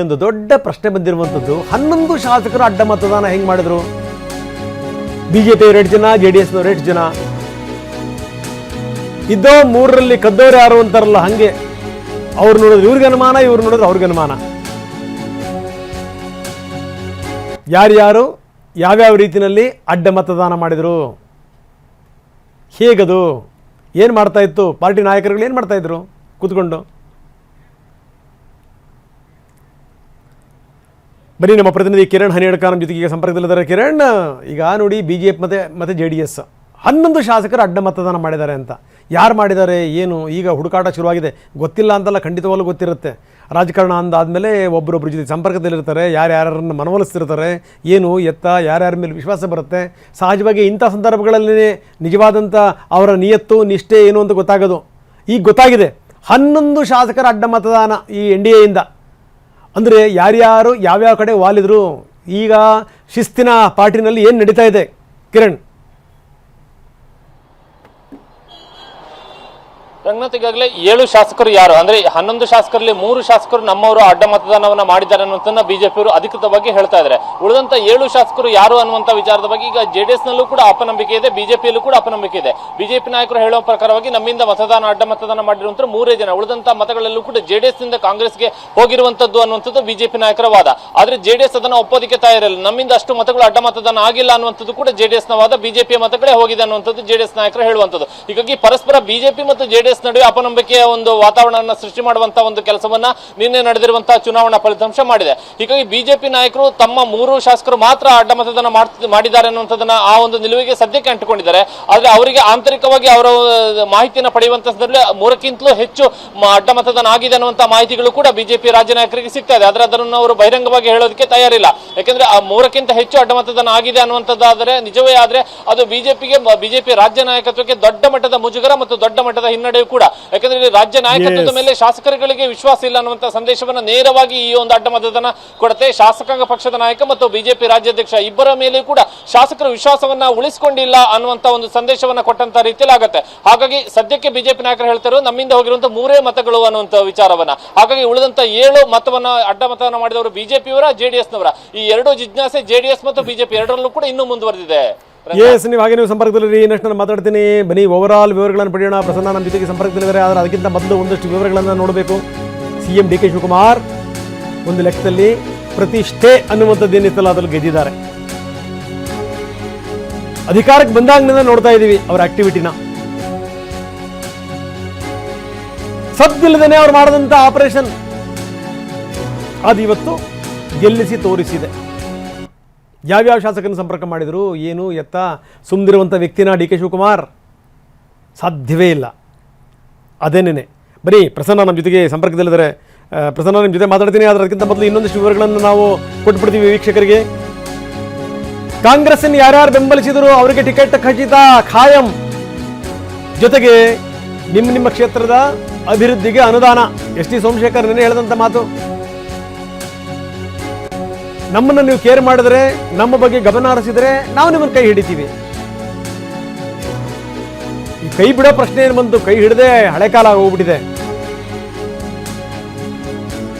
ಒಂದು ದೊಡ್ಡ ಪ್ರಶ್ನೆ ಬಂದಿರುವಂಥದ್ದು 11 ಶಾಸಕರು ಅಡ್ಡ ಮತದಾನ ಹೆಂಗೆ ಮಾಡಿದ್ರು? ಬಿಜೆಪಿ 2 ಜನ, ಜೆಡಿಎಸ್ನವರು 8 ಜನ ಇದ್ದೋ 3ರಲ್ಲಿ ಕದ್ದೋರು ಯಾರು ಅಂತಾರಲ್ಲ, ಹಂಗೆ ಅವ್ರು ನೋಡಿದ್ರೆ ಇವ್ರಿಗೆ ಅನುಮಾನ, ಇವ್ರು ನೋಡಿದ್ರೆ ಅವ್ರಿಗೆ ಅನುಮಾನ. ಯಾರ್ಯಾರು ಯಾವ್ಯಾವ ರೀತಿಯಲ್ಲಿ ಅಡ್ಡ ಮತದಾನ ಮಾಡಿದರು, ಹೇಗದು, ಏನು ಮಾಡ್ತಾ ಇತ್ತು ಪಾರ್ಟಿ ನಾಯಕರುಗಳು, ಏನು ಮಾಡ್ತಾ ಇದ್ರು ಕೂತ್ಕೊಂಡು? ಬನ್ನಿ, ನಮ್ಮ ಪ್ರತಿನಿಧಿ ಕಿರಣ್ ಹನಿಯಡ್ಕ ನಮ್ಮ ಜೊತೆಗೆ ಈಗ ಸಂಪರ್ಕದಲ್ಲಿದ್ದಾರೆ. ಕಿರಣ್, ಈಗ ನೋಡಿ BJP ಮತ್ತು JDS 11 ಶಾಸಕರು ಅಡ್ಡ ಮತದಾನ ಮಾಡಿದ್ದಾರೆ ಅಂತ. ಯಾರು ಮಾಡಿದ್ದಾರೆ, ಏನು, ಈಗ ಹುಡುಕಾಟ ಶುರುವಾಗಿದೆ. ಗೊತ್ತಿಲ್ಲ ಅಂತಲ್ಲ, ಖಂಡಿತವಾಗ್ಲೂ ಗೊತ್ತಿರುತ್ತೆ. ರಾಜಕಾರಣ ಅಂದಾದಮೇಲೆ ಒಬ್ಬರೊಬ್ಬರ ಜೊತೆ ಸಂಪರ್ಕದಲ್ಲಿರ್ತಾರೆ, ಯಾರ್ಯಾರನ್ನು ಮನವೊಲಿಸ್ತಿರ್ತಾರೆ, ಏನು ಎತ್ತ ಯಾರ್ಯಾರ ಮೇಲೆ ವಿಶ್ವಾಸ ಬರುತ್ತೆ. ಸಹಜವಾಗಿ ಇಂಥ ಸಂದರ್ಭಗಳಲ್ಲಿ ನಿಜವಾದಂಥ ಅವರ ನಿಯತ್ತು ನಿಷ್ಠೆ ಏನು ಅಂತ ಗೊತ್ತಾಗೋದು. ಈಗ ಗೊತ್ತಾಗಿದೆ, 11 ಶಾಸಕರ ಅಡ್ಡ ಮತದಾನ ಈ NDAಯಿಂದ. ಅಂದರೆ ಯಾರ್ಯಾರು ಯಾವ್ಯಾವ ಕಡೆ ವಾಲಿದ್ರು, ಈಗ ಶಿಸ್ತಿನ ಪಾರ್ಟಿನಲ್ಲಿ ಏನು ನಡೀತಾ ಇದೆ ಕಿರಣ್? ರಂಗನಾಥ್, ಈಗಾಗಲೇ 7 ಶಾಸಕರು ಯಾರು ಅಂದ್ರೆ 11 ಶಾಸಕರಲ್ಲಿ 3 ಶಾಸಕರು ನಮ್ಮವರು ಅಡ್ಡ ಮತದಾನವನ್ನ ಮಾಡಿದ್ದಾರೆ ಅನ್ನುವಂಥದ್ದನ್ನ ಬಿಜೆಪಿಯವರು ಅಧಿಕೃತವಾಗಿ ಹೇಳ್ತಾ ಇದ್ದಾರೆ. ಉಳಿದಂತ 7 ಶಾಸಕರು ಯಾರು ಅನ್ನುವಂಥ ವಿಚಾರದ ಬಗ್ಗೆ ಈಗ JDS ನಲ್ಲೂ ಕೂಡ ಅಪನಂಬಿಕೆ ಇದೆ, ಬಿಜೆಪಿಯಲ್ಲೂ ಕೂಡ ಅಪನಂಬಿಕೆ ಇದೆ. ಬಿಜೆಪಿ ನಾಯಕರು ಹೇಳುವ ಪ್ರಕಾರವಾಗಿ ನಮ್ಮಿಂದ ಅಡ್ಡ ಮತದಾನ ಮಾಡಿರುವಂತ 3 ಜನ, ಉಳಿದಂತ ಮತಗಳಲ್ಲೂ ಕೂಡ JDS ನಿಂದ ಕಾಂಗ್ರೆಸ್ಗೆ ಹೋಗಿರುವಂತದ್ದು ಅನ್ನುವಂಥದ್ದು ಬಿಜೆಪಿ ನಾಯಕರ ವಾದ. ಆದ್ರೆ JDS ಅದನ್ನ ಒಪ್ಪೋದಕ್ಕೆ ತಯಾರಿಲ್ಲ. ನಮ್ಮಿಂದ ಅಷ್ಟು ಮತಗಳು ಅಡ್ಡ ಮತದಾನ ಆಗಿಲ್ಲ ಅನ್ನುವಂಥದ್ದು ಕೂಡ JDS ನ ವಾದ. ಬಿಜೆಪಿಯ ಮತಗಳೇ ಹೋಗಿದೆ ಅನ್ನುವಂಥದ್ದು JDS ನಾಯಕರು ಹೇಳುವಂಥದ್ದು. ಹೀಗಾಗಿ ಪರಸ್ಪರ ಬಿಜೆಪಿ ಮತ್ತು JDS ನಡುವೆ ಅಪನಂಬಿಕೆಯ ಒಂದು ವಾತಾವರಣವನ್ನು ಸೃಷ್ಟಿ ಮಾಡುವಂತಹ ಒಂದು ಕೆಲಸವನ್ನ ನಿನ್ನೆ ನಡೆದಿರುವಂತಹ ಚುನಾವಣಾ ಫಲಿತಾಂಶ ಮಾಡಿದೆ. ಹೀಗಾಗಿ ಬಿಜೆಪಿ ನಾಯಕರು ತಮ್ಮ 3 ಶಾಸಕರು ಮಾತ್ರ ಅಡ್ಡ ಮತದಾನ ಮಾಡಿದ್ದಾರೆ ಅನ್ನುವಂಥದ್ದನ್ನ ಆ ಒಂದು ನಿಲುವಿಗೆ ಸದ್ಯಕ್ಕೆ ಅಂಟಿಕೊಂಡಿದ್ದಾರೆ. ಆದ್ರೆ ಅವರಿಗೆ ಆಂತರಿಕವಾಗಿ ಅವರ ಮಾಹಿತಿಯನ್ನು ಪಡೆಯುವಂತ ಸಂದರ್ಭದಲ್ಲಿ 3ಕ್ಕಿಂತಲೂ ಹೆಚ್ಚು ಅಡ್ಡ ಮತದಾನ ಆಗಿದೆ ಅನ್ನುವಂತಹ ಮಾಹಿತಿಗಳು ಕೂಡ ಬಿಜೆಪಿ ರಾಜ್ಯ ನಾಯಕರಿಗೆ ಸಿಗ್ತಾ ಇದೆ. ಆದ್ರೆ ಅದನ್ನು ಅವರು ಬಹಿರಂಗವಾಗಿ ಹೇಳೋದಕ್ಕೆ ತಯಾರಿಲ್ಲ. ಯಾಕಂದ್ರೆ ಆ 3ಕ್ಕಿಂತ ಹೆಚ್ಚು ಅಡ್ಡ ಮತದಾನ ಆಗಿದೆ ಅನ್ನುವಂಥದ್ದಾದ್ರೆ ನಿಜವೇ ಆದ್ರೆ ಅದು ಬಿಜೆಪಿ ರಾಜ್ಯ ನಾಯಕತ್ವಕ್ಕೆ ದೊಡ್ಡ ಮಟ್ಟದ ಮುಜುಗರ ಮತ್ತು ದೊಡ್ಡ ಮಟ್ಟದ ಹಿನ್ನಡೆಯೂ ಕೂಡ. ಯಾಕಂದ್ರೆ ಇಲ್ಲಿ ರಾಜ್ಯ ನಾಯಕತ್ವದ ಮೇಲೆ ಶಾಸಕರುಗಳಿಗೆ ವಿಶ್ವಾಸ ಇಲ್ಲ ಅನ್ನುವಂತ ಸಂದೇಶವನ್ನ ನೇರವಾಗಿ ಈ ಒಂದು ಅಡ್ಡ ಮತದಾನ ಕೊಡುತ್ತೆ. ಶಾಸಕಾಂಗ ಪಕ್ಷದ ನಾಯಕ ಮತ್ತು ಬಿಜೆಪಿ ರಾಜ್ಯಾಧ್ಯಕ್ಷ ಇಬ್ಬರ ಮೇಲೆ ಕೂಡ ಶಾಸಕರ ವಿಶ್ವಾಸವನ್ನ ಉಳಿಸಿಕೊಂಡಿಲ್ಲ ಅನ್ನುವಂತ ಒಂದು ಸಂದೇಶವನ್ನ ಕೊಟ್ಟಂತ ರೀತಿಯಲ್ಲಿ ಆಗುತ್ತೆ. ಹಾಗಾಗಿ ಸದ್ಯಕ್ಕೆ ಬಿಜೆಪಿ ನಾಯಕರು ಹೇಳ್ತಾರೆ ನಮ್ಮಿಂದ ಹೋಗಿರುವಂತಹ 3 ಮತಗಳು ಅನ್ನುವಂತ ವಿಚಾರವನ್ನ. ಹಾಗಾಗಿ ಉಳಿದಂತ 7 ಮತವನ್ನ ಅಡ್ಡ ಮತವನ್ನ ಮಾಡಿದವರು ಬಿಜೆಪಿಯವರ, JDS ನವರ. ಈ 2 ಜಿಜ್ಞಾಸೆ JDS ಮತ್ತು ಬಿಜೆಪಿ ಎರಡರಲ್ಲೂ ಕೂಡ ಇನ್ನೂ ಮುಂದುವರೆದಿದೆ. ನೀವು ಹಾಗೆ ನೀವು ಸಂಪರ್ಕದಲ್ಲಿ ಇನ್ನಷ್ಟು ನಾನು ಮಾತಾಡ್ತೀನಿ. ಬನ್ನಿ, ಓವರಾಲ್ ವಿವರಗಳನ್ನು ಪಡೆಯೋಣ. ಪ್ರಸನ್ನ ನಮ್ಮ ಜೊತೆಗೆ ಸಂಪರ್ಕದಲ್ಲಿದ್ದಾರೆ. ಆದರೆ ಅದಕ್ಕಿಂತ ಮೊದಲು ಒಂದಷ್ಟು ವಿವರಗಳನ್ನು ನೋಡಬೇಕು. CM DK ಶಿವಕುಮಾರ್ ಒಂದು ಲೆಕ್ಕದಲ್ಲಿ ಪ್ರತಿಷ್ಠೆ ಅನ್ನುವಂಥದ್ದು ಏನಿತ್ತಲ್ಲ ಅದರಲ್ಲಿ ಗೆದ್ದಿದ್ದಾರೆ. ಅಧಿಕಾರಕ್ಕೆ ಬಂದಾಗಿನಿಂದ ನೋಡ್ತಾ ಇದ್ದೀವಿ ಅವರ ಆಕ್ಟಿವಿಟಿನ. ಸದ್ದಿಲ್ಲದೇನೆ ಅವ್ರು ಮಾಡಿದಂಥ ಆಪರೇಷನ್ ಅದು ಇವತ್ತು ಗೆಲ್ಲಿಸಿ ತೋರಿಸಿದೆ. ಯಾವ್ಯಾವ ಶಾಸಕರನ್ನು ಸಂಪರ್ಕ ಮಾಡಿದರು, ಏನು ಎತ್ತ, ಸುಮ್ಮನಿರುವಂಥ ವ್ಯಕ್ತಿನ DK ಶಿವಕುಮಾರ್ ಸಾಧ್ಯವೇ ಇಲ್ಲ. ಅದೇನೇನೆ. ಬರೀ ಪ್ರಸನ್ನ ನಮ್ಮ ಜೊತೆಗೆ ಸಂಪರ್ಕದಲ್ಲಿದ್ದಾರೆ. ಪ್ರಸನ್ನ, ನಿಮ್ಮ ಜೊತೆ ಮಾತಾಡ್ತೀನಿ. ಅದಕ್ಕಿಂತ ಮೊದಲು ಇನ್ನೊಂದಿಷ್ಟು ವಿವರಗಳನ್ನು ನಾವು ಕೊಟ್ಬಿಡ್ತೀವಿ ವೀಕ್ಷಕರಿಗೆ. ಕಾಂಗ್ರೆಸ್ಸನ್ನು ಯಾರ್ಯಾರು ಬೆಂಬಲಿಸಿದರು ಅವರಿಗೆ ಟಿಕೆಟ್ ಖಚಿತ, ಖಾಯಂ. ಜೊತೆಗೆ ನಿಮ್ಮ ಕ್ಷೇತ್ರದ ಅಭಿವೃದ್ಧಿಗೆ ಅನುದಾನ. SD ಸೋಮಶೇಖರ್ ನೆನೆ ಹೇಳಿದಂಥ ಮಾತು, ನಮ್ಮನ್ನು ನೀವು ಕೇರ್ ಮಾಡಿದ್ರೆ, ನಮ್ಮ ಬಗ್ಗೆ ಗಮನ ಹರಿಸಿದ್ರೆ ನಾವು ನಿಮ್ಮನ್ನು ಕೈ ಹಿಡಿತೀವಿ. ಈ ಕೈ ಬಿಡೋ ಪ್ರಶ್ನೆ ಏನು ಬಂತು? ಕೈ ಹಿಡದೆ ಹಳೆ ಕಾಲ ಹೋಗ್ಬಿಟ್ಟಿದೆ.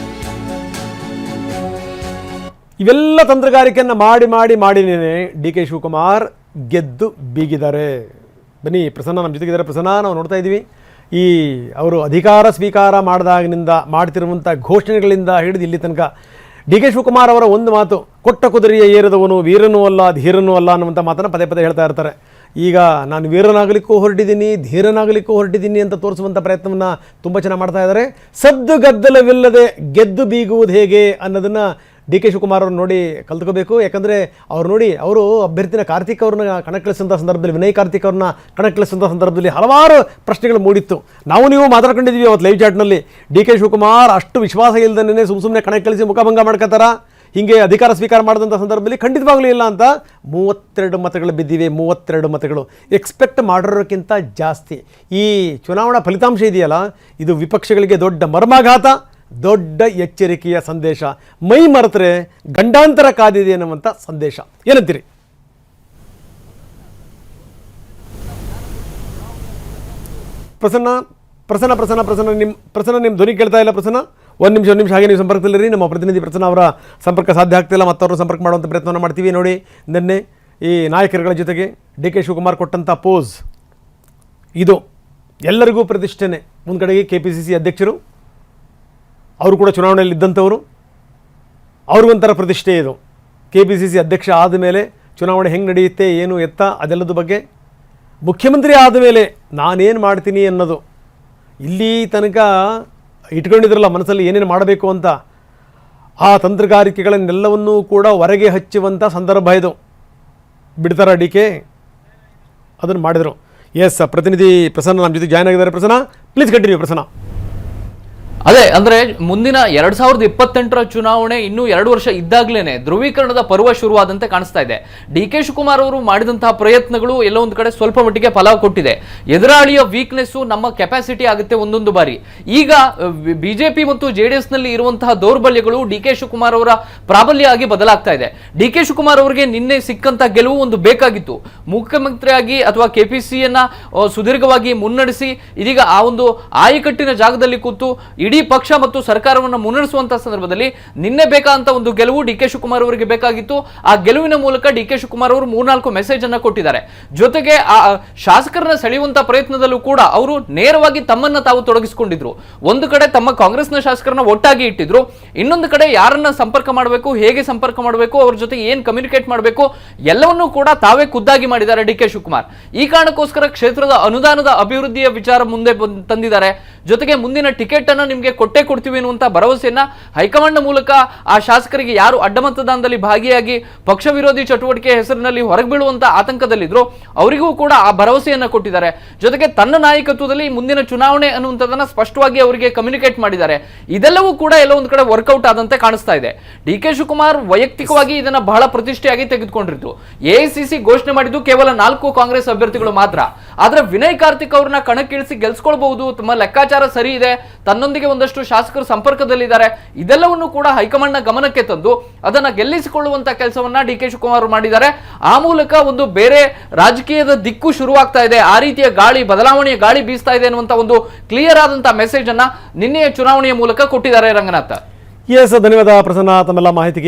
ಇವೆಲ್ಲ ತಂತ್ರಗಾರಿಕೆಯನ್ನು ಮಾಡಿನೇ DK ಶಿವಕುಮಾರ್ ಗೆದ್ದು ಬೀಗಿದ್ದಾರೆ. ಬನ್ನಿ, ಪ್ರಸನ್ನ ನಮ್ಮ ಜೊತೆಗಿದ್ದಾರೆ. ಪ್ರಸನ್ನ, ನಾವು ನೋಡ್ತಾ ಇದ್ದೀವಿ ಈ ಅವರು ಅಧಿಕಾರ ಸ್ವೀಕಾರ ಮಾಡಿದಾಗಿನಿಂದ ಮಾಡ್ತಿರುವಂಥ ಘೋಷಣೆಗಳಿಂದ ಹಿಡಿದು ಇಲ್ಲಿ ತನಕ DK ಶಿವಕುಮಾರ್ ಅವರ ಒಂದು ಮಾತು, ಕೊಟ್ಟ ಕುದುರೆಯ ಏರಿದವನು ವೀರನೂ ಅಲ್ಲ ಧೀರನೂ ಅಲ್ಲ ಅನ್ನುವಂಥ ಮಾತನ್ನು ಪದೇ ಹೇಳ್ತಾ ಇರ್ತಾರೆ. ಈಗ ನಾನು ವೀರನಾಗಲಿಕ್ಕೂ ಹೊರಟಿದ್ದೀನಿ, ಧೀರನಾಗಲಿಕ್ಕೂ ಹೊರಟಿದ್ದೀನಿ ಅಂತ ತೋರಿಸುವಂಥ ಪ್ರಯತ್ನವನ್ನು ತುಂಬ ಚೆನ್ನಾಗಿ ಮಾಡ್ತಾ ಇದ್ದಾರೆ. ಸದ್ದು ಗದ್ದಲವಿಲ್ಲದೆ ಗೆದ್ದು ಬೀಗುವುದು ಹೇಗೆ ಅನ್ನೋದನ್ನು DK ಶಿವಕುಮಾರ್ ಅವ್ರನ್ನ ನೋಡಿ ಕಲ್ತ್ಕೋಬೇಕು. ಯಾಕಂದರೆ ಅವರು ಅಭ್ಯರ್ಥಿನ ಕಾರ್ತಿಕ್ ಅವ್ರನ್ನ ಕಣಕ್ಕಿಳಿಸಿದಂಥ ಸಂದರ್ಭದಲ್ಲಿ, ವಿನಯ್ ಕಾರ್ತಿಕ್ ಅವ್ರನ್ನ ಕಣಕ್ಕಿಳಿಸಿದಂಥ ಸಂದರ್ಭದಲ್ಲಿ ಹಲವಾರು ಪ್ರಶ್ನೆಗಳು ಮೂಡಿತ್ತು. ನೀವು ಮಾತಾಡ್ಕೊಂಡಿದ್ದೀವಿ ಅವತ್ತು ಲೈವ್ ಚಾಟ್ನಲ್ಲಿ. DK ಶಿವಕುಮಾರ್ ಅಷ್ಟು ವಿಶ್ವಾಸ ಇಲ್ಲದೇ ಸುಮ್ಮನೆ ಕಣಕ್ಕಿಳಿಸಿ ಮುಖಭಂಗ ಮಾಡ್ಕೋತಾರ, ಹೀಗೆ ಅಧಿಕಾರ ಸ್ವೀಕಾರ ಮಾಡಿದಂಥ ಸಂದರ್ಭದಲ್ಲಿ ಖಂಡಿತವಾಗ್ಲೂ ಇಲ್ಲ ಅಂತ 32 ಮತಗಳು ಬಿದ್ದಿವೆ. 32 ಮತಗಳು ಎಕ್ಸ್ಪೆಕ್ಟ್ ಮಾಡಿರೋಕ್ಕಿಂತ ಜಾಸ್ತಿ. ಈ ಚುನಾವಣಾ ಫಲಿತಾಂಶ ಇದೆಯಲ್ಲ, ಇದು ವಿಪಕ್ಷಗಳಿಗೆ ದೊಡ್ಡ ಮರ್ಮಾಘಾತ, ದೊಡ್ಡ ಎಚ್ಚರಿಕೆಯ ಸಂದೇಶ. ಮೈ ಮರೆತರೆ ಗಂಡಾಂತರ ಕಾದಿದೆ ಅನ್ನುವಂಥ ಸಂದೇಶ. ಏನಂತೀರಿ? ಪ್ರಸನ್ನ ನಿಮ್ಮ ಧ್ವನಿ ಕೇಳ್ತಾ ಇಲ್ಲ. ಪ್ರಸನ್ನ, ಒಂದು ನಿಮಿಷ ಹಾಗೆ ನೀವು ಸಂಪರ್ಕದಲ್ಲಿರಿ. ನಮ್ಮ ಪ್ರತಿನಿಧಿ ಪ್ರಸನ್ನ ಅವರ ಸಂಪರ್ಕ ಸಾಧ್ಯ ಆಗ್ತಿಲ್ಲ, ಮತ್ತವರು ಸಂಪರ್ಕ ಮಾಡುವಂಥ ಪ್ರಯತ್ನವನ್ನು ಮಾಡ್ತೀವಿ. ನೋಡಿ, ನಿನ್ನೆ ಈ ನಾಯಕರುಗಳ ಜೊತೆಗೆ ಡಿ ಕೆ ಶಿವಕುಮಾರ್ ಕೊಟ್ಟಂಥ ಪೋಸ್ ಇದು ಎಲ್ಲರಿಗೂ ಪ್ರತಿಷ್ಠೆನೆ. ಒಂದು ಕಡೆಗೆ KPCC ಅಧ್ಯಕ್ಷರು, ಅವರು ಕೂಡ ಚುನಾವಣೆಯಲ್ಲಿ ಇದ್ದಂಥವರು, ಅವ್ರಿಗೊಂಥರ ಪ್ರತಿಷ್ಠೆ ಇದು. KPCC ಅಧ್ಯಕ್ಷ ಆದಮೇಲೆ ಚುನಾವಣೆ ಹೆಂಗೆ ನಡೆಯುತ್ತೆ, ಏನು ಎತ್ತ, ಅದೆಲ್ಲದ ಬಗ್ಗೆ ಮುಖ್ಯಮಂತ್ರಿ ಆದಮೇಲೆ ನಾನೇನು ಮಾಡ್ತೀನಿ ಅನ್ನೋದು ಇಲ್ಲಿ ತನಕ ಇಟ್ಕೊಂಡಿದ್ರಲ್ಲ ಮನಸ್ಸಲ್ಲಿ ಏನೇನು ಮಾಡಬೇಕು ಅಂತ, ಆ ತಂತ್ರಗಾರಿಕೆಗಳನ್ನೆಲ್ಲವನ್ನೂ ಕೂಡ ಹೊರಗೆ ಹಚ್ಚುವಂಥ ಸಂದರ್ಭ ಇದು. ಬಿಡ್ತಾರ ಡಿ ಕೆ? ಅದನ್ನು ಮಾಡಿದರು. ಎಸ್, ಪ್ರತಿನಿಧಿ ಪ್ರಸನ್ನ ನಮ್ಮ ಜೊತೆ ಜಾಯ್ನ್ ಆಗಿದ್ದಾರೆ. Prasanna, please continue. ಪ್ರಸನ್ನ, ಅದೇ ಅಂದ್ರೆ ಮುಂದಿನ 2028ರ ಚುನಾವಣೆ ಇನ್ನೂ 2 ವರ್ಷ ಇದ್ದಾಗ್ಲೇನೆ ಧ್ರುವೀಕರಣದ ಪರ್ವ ಶುರುವಾದಂತೆ ಕಾಣಿಸ್ತಾ ಇದೆ. ಡಿ ಕೆ ಶಿವಕುಮಾರ್ ಅವರು ಮಾಡಿದಂತಹ ಪ್ರಯತ್ನಗಳು ಎಲ್ಲೋ ಒಂದು ಕಡೆ ಸ್ವಲ್ಪ ಮಟ್ಟಿಗೆ ಫಲ ಕೊಟ್ಟಿದೆ. ಎದುರಾಳಿಯ ವೀಕ್ನೆಸ್ ನಮ್ಮ ಕೆಪಾಸಿಟಿ ಆಗುತ್ತೆ ಒಂದೊಂದು ಬಾರಿ. ಈಗ ಬಿಜೆಪಿ ಮತ್ತು JDS ನಲ್ಲಿ ಇರುವಂತಹ ದೌರ್ಬಲ್ಯಗಳು ಡಿ ಕೆ ಶಿವಕುಮಾರ್ ಅವರ ಪ್ರಾಬಲ್ಯ ಆಗಿ ಬದಲಾಗ್ತಾ ಇದೆ. ಡಿ ಕೆ ಶಿವಕುಮಾರ್ ಅವರಿಗೆ ನಿನ್ನೆ ಸಿಕ್ಕಂತ ಗೆಲುವು ಒಂದು ಬೇಕಾಗಿತ್ತು. ಮುಖ್ಯಮಂತ್ರಿಯಾಗಿ ಅಥವಾ KPCಯನ್ನ ಸುದೀರ್ಘವಾಗಿ ಮುನ್ನಡೆಸಿ ಇದೀಗ ಆ ಒಂದು ಆಯಕಟ್ಟಿನ ಜಾಗದಲ್ಲಿ ಕೂತು ಇಡೀ ಪಕ್ಷ ಮತ್ತು ಸರ್ಕಾರವನ್ನು ಮುನ್ನಡೆಸುವಂತಹ ಸಂದರ್ಭದಲ್ಲಿ ನಿನ್ನೆ ಬೇಕಾದಂತ ಒಂದು ಗೆಲುವು ಡಿ ಕೆ ಶಿವಕುಮಾರ್ ಅವರಿಗೆ ಬೇಕಾಗಿತ್ತು. ಆ ಗೆಲುವಿನ ಮೂಲಕ ಡಿ ಕೆ ಶಿವಕುಮಾರ್ ಅವರು 3-4 ಮೆಸೇಜ್ ಅನ್ನ ಕೊಟ್ಟಿದ್ದಾರೆ. ಜೊತೆಗೆ ಆ ಶಾಸಕರನ್ನ ಸೆಳೆಯುವಂತ ಪ್ರಯತ್ನದಲ್ಲೂ ಕೂಡ ಅವರು ನೇರವಾಗಿ ತಮ್ಮನ್ನ ತಾವು ತೊಡಗಿಸಿಕೊಂಡಿದ್ರು. ಒಂದು ಕಡೆ ತಮ್ಮ ಕಾಂಗ್ರೆಸ್ನ ಶಾಸಕರನ್ನ ಒಟ್ಟಾಗಿ ಇಟ್ಟಿದ್ರು, ಇನ್ನೊಂದು ಕಡೆ ಯಾರನ್ನ ಸಂಪರ್ಕ ಮಾಡಬೇಕು, ಹೇಗೆ ಸಂಪರ್ಕ ಮಾಡಬೇಕು, ಅವ್ರ ಜೊತೆ ಏನ್ ಕಮ್ಯುನಿಕೇಟ್ ಮಾಡಬೇಕು, ಎಲ್ಲವನ್ನೂ ಕೂಡ ತಾವೇ ಖುದ್ದಾಗಿ ಮಾಡಿದ್ದಾರೆ ಡಿ ಕೆ ಶಿವಕುಮಾರ್. ಈ ಕಾರಣಕ್ಕೋಸ್ಕರ ಕ್ಷೇತ್ರದ ಅನುದಾನದ ಅಭಿವೃದ್ಧಿಯ ವಿಚಾರ ಮುಂದೆ ತಂದಿದ್ದಾರೆ. ಜೊತೆಗೆ ಮುಂದಿನ ಟಿಕೆಟ್ ಅನ್ನ ನಿಮಗೆ ಕೊಟ್ಟೇ ಕೊಡ್ತೀವಿ ಅನ್ನುವಂತ ಭರವಸೆಯನ್ನ ಹೈಕಮಾಂಡ್ ಮೂಲಕ ಆ ಶಾಸಕರಿಗೆ ಯಾರು ಅಡ್ಡ ಮತದಾನದಲ್ಲಿ ಭಾಗಿಯಾಗಿ ಪಕ್ಷ ವಿರೋಧಿ ಚಟುವಟಿಕೆ ಹೆಸರಿನಲ್ಲಿ ಹೊರಗೆ ಬೀಳುವಂತ ಆತಂಕದಲ್ಲಿದ್ರು ಅವರಿಗೂ ಕೂಡ ಆ ಭರವಸೆಯನ್ನ ಕೊಟ್ಟಿದ್ದಾರೆ. ಜೊತೆಗೆ ತನ್ನ ನಾಯಕತ್ವದಲ್ಲಿ ಮುಂದಿನ ಚುನಾವಣೆ ಅನ್ನುವಂಥದ್ದನ್ನ ಸ್ಪಷ್ಟವಾಗಿ ಅವರಿಗೆ ಕಮ್ಯುನಿಕೇಟ್ ಮಾಡಿದ್ದಾರೆ. ಇದೆಲ್ಲವೂ ಕೂಡ ಎಲ್ಲೋ ಒಂದು ಕಡೆ ವರ್ಕೌಟ್ ಆದಂತೆ ಕಾಣಿಸ್ತಾ ಇದೆ. ಡಿ ಕೆ ಶಿವಕುಮಾರ್ ವೈಯಕ್ತಿಕವಾಗಿ ಇದನ್ನ ಬಹಳ ಪ್ರತಿಷ್ಠೆಯಾಗಿ ತೆಗೆದುಕೊಂಡಿದ್ರು. AICC ಘೋಷಣೆ ಮಾಡಿದ್ದು ಕೇವಲ 4 ಕಾಂಗ್ರೆಸ್ ಅಭ್ಯರ್ಥಿಗಳು ಮಾತ್ರ. ಆದ್ರೆ ವಿನಯ್ ಕಾರ್ತಿಕ್ ಅವ್ರನ್ನ ಕಣಕ್ಕಿಳಿಸಿ ಗೆಲ್ಸ್ಕೊಳ್ಬಹುದು, ತಮ್ಮ ಲೆಕ್ಕಾಚಾರ ಸರಿ ಇದೆ, ತನ್ನೊಂದಿಗೆ ಒಂದಷ್ಟು ಶಾಸಕರು ಸಂಪರ್ಕದಲ್ಲಿದ್ದಾರೆ, ಇದೆಲ್ಲವನ್ನು ಕೂಡ ಹೈಕಮಾಂಡ್ ನ ಗಮನಕ್ಕೆ ತಂದು ಅದನ್ನ ಗೆಲ್ಲಿಸಿಕೊಳ್ಳುವಂತ ಕೆಲಸವನ್ನ ಡಿ ಕೆ ಶಿವಕುಮಾರ್ ಮಾಡಿದ್ದಾರೆ. ಆ ಮೂಲಕ ಒಂದು ಬೇರೆ ರಾಜಕೀಯದ ದಿಕ್ಕು ಶುರುವಾಗ್ತಾ ಇದೆ, ಆ ರೀತಿಯ ಗಾಳಿ, ಬದಲಾವಣೆಯ ಗಾಳಿ ಬೀಸ್ತಾ ಇದೆ ಅನ್ನುವಂತ ಒಂದು ಕ್ಲಿಯರ್ ಆದಂತಹ ಮೆಸೇಜ್ ಅನ್ನ ನಿನ್ನೆಯ ಚುನಾವಣೆಯ ಮೂಲಕ ಕೊಟ್ಟಿದ್ದಾರೆ. ರಂಗನಾಥ್, ಎಸ್, ಧನ್ಯವಾದ ಪ್ರಸನ್ನ ತಮ್ಮೆಲ್ಲ ಮಾಹಿತಿಗೆ.